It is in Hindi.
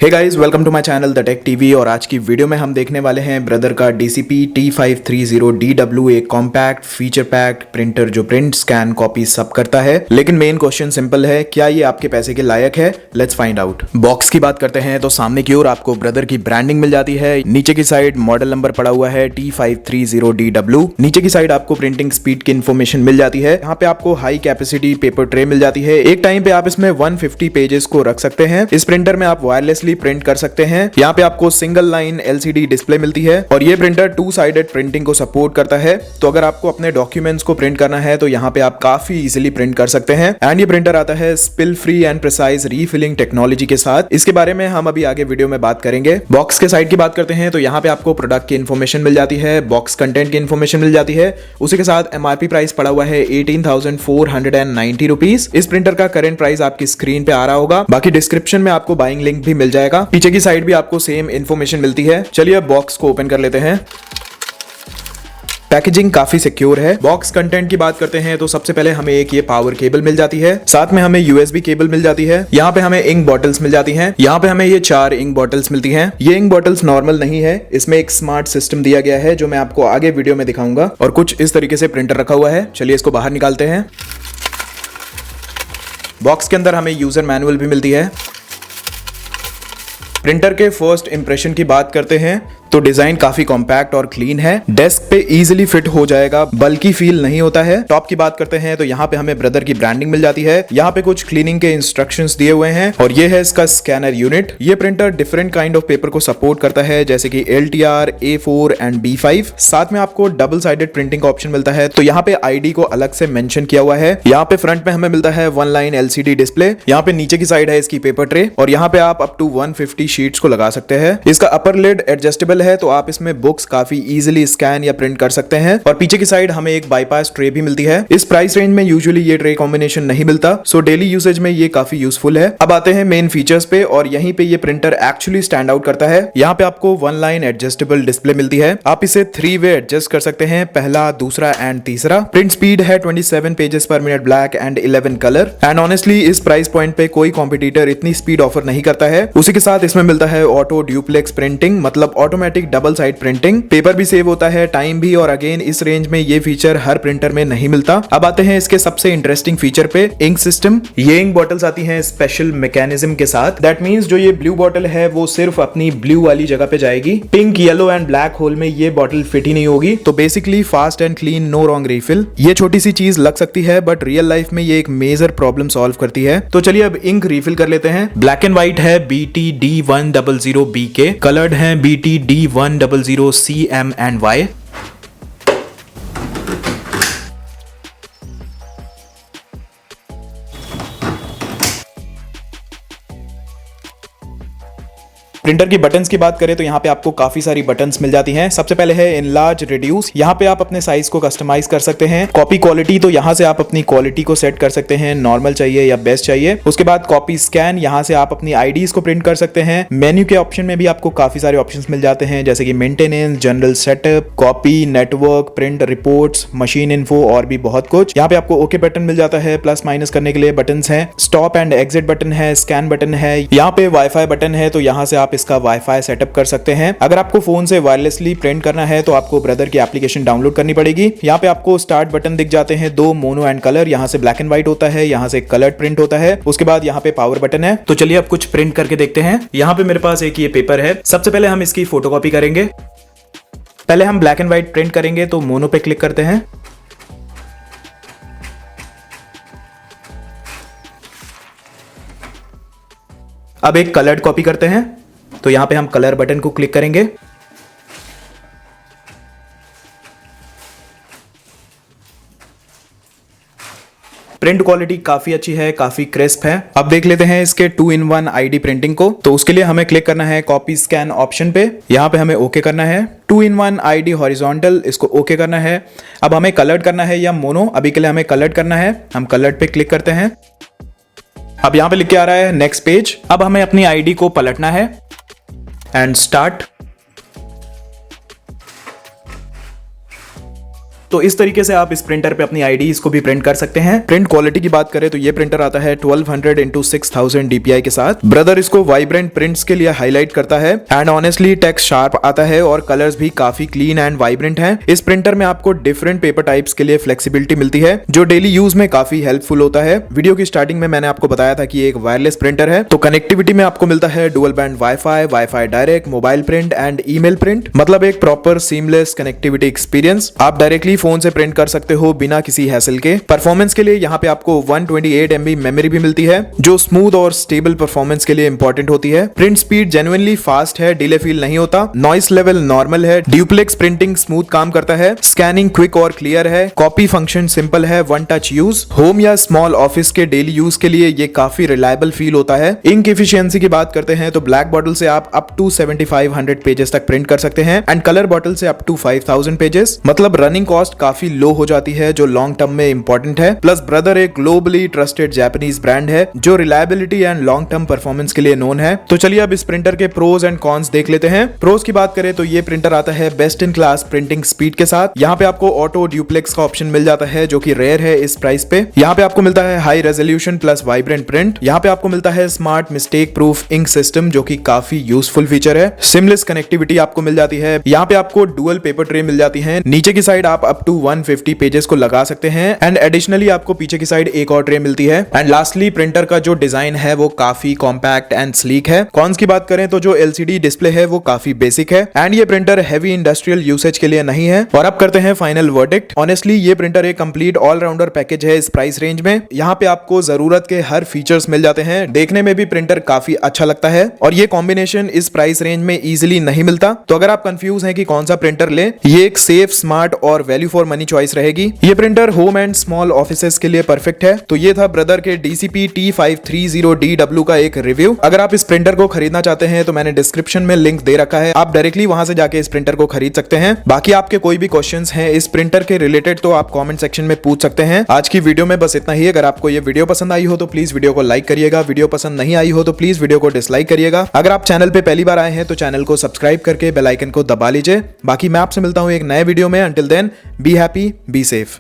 Hey guys, welcome to my channel the Tech TV. और आज की वीडियो में हम देखने वाले हैं ब्रदर का DCP T530DW, एक कॉम्पैक्ट फीचर पैक्ड प्रिंटर जो प्रिंट स्कैन कॉपी सब करता है। लेकिन मेन क्वेश्चन सिंपल है, क्या ये आपके पैसे के लायक है? Let's find out. बॉक्स की बात करते हैं तो सामने की ओर आपको ब्रदर की ब्रांडिंग मिल जाती है। नीचे की साइड मॉडल नंबर पड़ा हुआ है T530DW। नीचे की साइड आपको प्रिंटिंग स्पीड की इन्फॉर्मेशन मिल जाती है। यहाँ पे आपको हाई कैपेसिटी पेपर ट्रे मिल जाती है। एक टाइम पे आप इसमें 150 पेजेस को रख सकते हैं। इस प्रिंटर में आप वायरलेसली प्रिंट कर सकते हैं। यहाँ पे आपको सिंगल लाइन LCD डिस्प्ले मिलती है और ये प्रिंटर 2-साइडेड प्रिंटिंग को सपोर्ट करता है। तो अगर आपको अपने डॉक्यूमेंट्स को प्रिंट करना है तो यहाँ पे आप काफी इजीली प्रिंट कर सकते हैं। एंड ये प्रिंटर आता है spill free and precise refilling technology के साथ। इसके बारे में हम अभी आगे वीडियो में बात करेंगे। बॉक्स के साइड की बात करते हैं तो यहाँ पे आपको प्रोडक्ट की इन्फॉर्मेशन मिल जाती है, बॉक्स कंटेंट की इन्फॉर्मेशन मिल जाती है। उसी के साथ MRP प्राइस पड़ा हुआ है 18,490 रुपीज। इस प्रिंटर का करंट प्राइस आपकी स्क्रीन पे आ रहा होगा। बाकी डिस्क्रिप्शन में आपको बाइंग लिंक भी मिल जाएगा। पीछे की साइड भी आपको सेम इन्फॉर्मेशन मिलती है। चलिए अब बॉक्स को ओपन कर लेते हैं। पैकेजिंग काफी सिक्योर है। बॉक्स कंटेंट की बात करते हैं तो सबसे पहले हमें एक ये पावर केबल मिल जाती है, साथ में हमें USB केबल मिल जाती है। यहाँ पे हमें इंक बॉटल्स मिल जाती हैं। यहाँ पे हमें ये 4 इंक बॉटल्स मिलती हैं। ये इंक बॉटल्स नॉर्मल नहीं है, इसमें एक स्मार्ट सिस्टम दिया गया है जो मैं आपको आगे वीडियो में दिखाऊंगा। और कुछ इस तरीके से प्रिंटर रखा हुआ है। चलिए इसको बाहर निकालते हैं। बॉक्स के अंदर हमें यूजर मैनुअल भी मिलती है। प्रिंटर के फर्स्ट इंप्रेशन की बात करते हैं तो डिजाइन काफी कॉम्पैक्ट और क्लीन है। डेस्क पे इजीली फिट हो जाएगा, बल्कि फील नहीं होता है। टॉप की बात करते हैं तो यहाँ पे हमें ब्रदर की ब्रांडिंग मिल जाती है। यहाँ पे कुछ क्लीनिंग के इंस्ट्रक्शंस दिए हुए हैं और ये है इसका स्कैनर यूनिट। ये printer different kind of paper को सपोर्ट करता है, जैसे कि LTR, A4 एंड B5। साथ में आपको डबल साइडेड प्रिंटिंग का ऑप्शन मिलता है। तो यहाँ पे ID को अलग से मेंशन किया हुआ है। यहाँ पे फ्रंट में हमें मिलता है 1 लाइन LCD डिस्प्ले। यहाँ पे नीचे की साइड है इसकी पेपर ट्रे और यहाँ पे आप अप टू 150 शीट्स को लगा सकते हैं। इसका अपर लिड एडजस्टेबल है, तो आप इसमें बुक्स काफी इजीली स्कैन या प्रिंट कर सकते हैं। और पीछे की साइड हमें एक बाईपास ट्रे भी मिलती है। इस प्राइस रेंज में यूजुअली ये ट्रे कॉम्बिनेशन नहीं मिलता, सो डेली यूसेज में ये काफी यूजफुल है। अब आते हैं मेन फीचर्स पे और यहीं पे ये प्रिंटर एक्चुअली स्टैंड आउट करता है। यहाँ पे आपको 1 लाइन एडजस्टेबल डिस्प्ले मिलती है। आप इसे 3 वे एडजस्ट कर सकते हैं, पहला, दूसरा एंड तीसरा। प्रिंट स्पीड है 27 पेजेस पर minute black and 11 colour. And honestly इस प्राइस पॉइंट पे कोई कॉम्पिटिटर इतनी स्पीड ऑफर नहीं करता है। उसी के साथ इसमें मिलता है ऑटो ड्यूप्लेक्स प्रिंटिंग, मतलब automatic double side printing. Paper भी सेव होता है, टाइम भी। और अगेन इस रेंज में ये फीचर हर प्रिंटर में नहीं मिलता। अब आते हैं इसके सबसे इंटरेस्टिंग फीचर पे, इंक सिस्टम। ये इंक बॉटल्स आती हैं स्पेशल मैकेनिज्म के साथ। दैट मींस जो ये ब्लू बॉटल है वो सिर्फ अपनी ब्लू वाली जगह पे जाएगी। Pink, yellow and black hole में ये बॉटल फिट ही नहीं होगी। तो basically fast and clean, no wrong refill. ये छोटी सी चीज लग सकती है बट रियल लाइफ में ये एक मेजर प्रॉब्लम सॉल्व करती है। तो चलिए अब इंक रिफिल कर लेते हैं। ब्लैक एंड व्हाइट है BTD100BK, कलर्ड है BTD100CM and Y। प्रिंटर की बटन्स की बात करें तो यहाँ पे आपको काफी सारी बटन्स मिल जाती हैं। सबसे पहले है इनलार्ज रिड्यूस। यहाँ पे आप अपने साइज को कस्टमाइज कर सकते हैं। कॉपी क्वालिटी, तो यहाँ से आप अपनी क्वालिटी को सेट कर सकते हैं, नॉर्मल चाहिए या बेस्ट चाहिए। उसके बाद कॉपी स्कैन, यहाँ से आप अपनी IDs को प्रिंट कर सकते हैं। मेन्यू के ऑप्शन में भी आपको काफी सारे ऑप्शंस मिल जाते हैं, जैसे कि maintenance, general setup, copy, network, print reports, machine info और भी बहुत कुछ। यहाँ पे आपको ओके बटन मिल जाता है, प्लस माइनस करने के लिए बटन्स हैं। स्टॉप एंड एग्जिट बटन है, स्कैन बटन है। यहाँ पे वाईफाई बटन है, तो यहाँ से आप इसका वाईफाई सेटअप कर सकते हैं। अगर आपको फोन से वायरलेसली प्रिंट करना है तो आपको ब्रदर की एप्लीकेशन डाउनलोड करनी पड़ेगी। यहाँ पे आपको स्टार्ट बटन दिख जाते हैं, 2 मोनो एंड कलर। यहाँ से ब्लैक एंड व्हाइट होता है, यहाँ से कलर्ड प्रिंट होता है। उसके बाद यहाँ पे पावर बटन है। तो चलिए अब कुछ प्रिंट करके देखते हैं। यहाँ पे मेरे पास एक ये पेपर है। सबसे पहले हम इसकी फोटोकॉपी करेंगे। पहले हम ब्लैक एंड व्हाइट प्रिंट करेंगे, तो मोनो पे क्लिक करते हैं। अब एक कलर्ड कॉपी करते हैं, तो यहां पे हम कलर बटन को क्लिक करेंगे। प्रिंट क्वालिटी काफी अच्छी है, काफी क्रिस्प है। अब देख लेते हैं इसके 2-in-1 ID प्रिंटिंग को। तो उसके लिए हमें क्लिक करना है कॉपी स्कैन ऑप्शन पे। यहाँ पे हमें ओके करना है। 2-in-1 ID हॉरिजॉन्टल, इसको ओके करना है। अब हमें कलर्ड करना है या मोनो, अभी के लिए हमें कलर्ड करना है। हम कलर्ड पे क्लिक करते हैं। अब यहाँ पे लिख के आ रहा है नेक्स्ट पेज। अब हमें अपनी ID को पलटना है एंड स्टार्ट। तो इस तरीके से आप इस प्रिंटर पे अपनी आईडीज को भी प्रिंट कर सकते हैं। प्रिंट क्वालिटी की बात करें तो ये प्रिंटर आता है 1200 into 6000 DPI के साथ। ब्रदर इसको वाइब्रेंट प्रिंट्स के लिए हाईलाइट करता है एंड ऑनेस्टली टेक्स्ट शार्प आता है और कलर्स भी काफी क्लीन एंड वाइब्रेंट हैं। इस प्रिंटर में आपको डिफरेंट पेपर टाइप्स के लिए फ्लेक्सिबिलिटी मिलती है जो डेली यूज में काफी हेल्पफुल होता है। वीडियो की स्टार्टिंग में मैंने आपको बताया था कि ये एक वायरलेस प्रिंटर है, तो कनेक्टिविटी में आपको मिलता है dual band wifi direct, mobile print and email print, मतलब एक प्रॉपर सीमलेस कनेक्टिविटी एक्सपीरियंस। आप डायरेक्टली फोन से प्रिंट कर सकते हो बिना किसी हैसल के। परफॉर्मेंस के लिए यहाँ पे आपको 128 MB मेमोरी भी मिलती है जो स्मूथ और स्टेबल परफॉर्मेंस के लिए इंपॉर्टेंट होती है। प्रिंट स्पीड जेन्युइनली फास्ट है, डिले फील नहीं होता, नॉइस लेवल नॉर्मल है, ड्यूप्लेक्स प्रिंटिंग स्मूथ काम करता है, स्कैनिंग क्विक और क्लियर है, कॉपी फंक्शन सिंपल है, वन टच यूज। होम या स्मॉल ऑफिस के डेली यूज के लिए ये काफी रिलायबल फील होता है। इंक एफिशिएंसी की बात करते हैं तो ब्लैक बॉटल से आप अप टू 7500 पेजेस तक प्रिंट कर सकते हैं एंड कलर बॉटल से अप टू 5000 पेजेस, मतलब रनिंग कॉस्ट काफी लो हो जाती है जो लॉन्ग टर्म में इंपॉर्टेंट है। प्लस ब्रदर एक ग्लोबली ट्रस्टेड जापानीज ब्रांड है जो reliability and long term performance के लिए नोन है। तो चलिए अब इस प्रिंटर के प्रोज एंड कॉन्स देख लेते हैं। प्रोज की बात करें तो ये प्रिंटर आता है best in class printing speed के साथ। यहाँ पे आपको ऑटो ड्यूप्लेक्स का ऑप्शन मिल जाता है जो कि रेयर है इस प्राइस पे। यहाँ पे आपको मिलता है high resolution plus vibrant print. यहाँ पे आपको मिलता है smart mistake proof ink system जो कि काफी यूजफुल फीचर है। सिमलेस कनेक्टिविटी आपको मिल जाती है। यहाँ पे आपको डुअल पेपर ट्रे मिल जाती है, नीचे की साइड आप अप टू 150 पेजेस को लगा सकते हैं एंड एडिशनली आपको पीछे की साइड एक और ट्रे मिलती है। एंड लास्टली प्रिंटर का जो डिजाइन है वो काफी कॉम्पैक्ट एंड स्लीक है। कॉन्स की बात करें तो जो LCD डिस्प्ले है वो काफी बेसिक है एंड ये प्रिंटर हैवी इंडस्ट्रियल यूसेज के लिए नहीं है। और अब करते हैं फाइनल वर्डिक्ट। ऑनेस्टली ये प्रिंटर एक कंप्लीट ऑलराउंडर पैकेज है इस प्राइस रेंज में। यहाँ पे आपको जरूरत के हर फीचर्स मिल जाते हैं, देखने में भी प्रिंटर काफी अच्छा लगता है और ये कॉम्बिनेशन इस प्राइस रेंज में इजीली नहीं मिलता। तो अगर आप कंफ्यूज हैं कि कौन सा प्रिंटर ले, ये एक सेफ, स्मार्ट और वैल्यू फॉर मनी चॉइस रहेगी। ये printer home and small offices के लिए परफेक्ट है। तो ये था ब्रदर के DCP T530DW का एक रिव्यू। अगर आप इस प्रिंटर को खरीदना चाहते हैं तो मैंने डिस्क्रिप्शन में लिंक दे रखा है, आप डायरेक्टली वहां से जाके इस प्रिंटर को खरीद सकते हैं। बाकी आपके कोई भी क्वेश्चंस हैं इस प्रिंटर के रिलेटेड तो आप कमेंट सेक्शन में पूछ सकते हैं। आज की वीडियो में बस इतना ही। अगर आपको ये वीडियो पसंद आई हो तो प्लीज वीडियो को लाइक करिएगा, वीडियो पसंद नहीं आई हो तो प्लीज वीडियो को डिसलाइक करिएगा। अगर आप चैनल पे पहली बार आए हैं तो चैनल को सब्सक्राइब करके बेल आइकन को दबा लीजिए। बाकी मैं आपसे मिलता हूं एक नए वीडियो में। Until then be happy, be safe.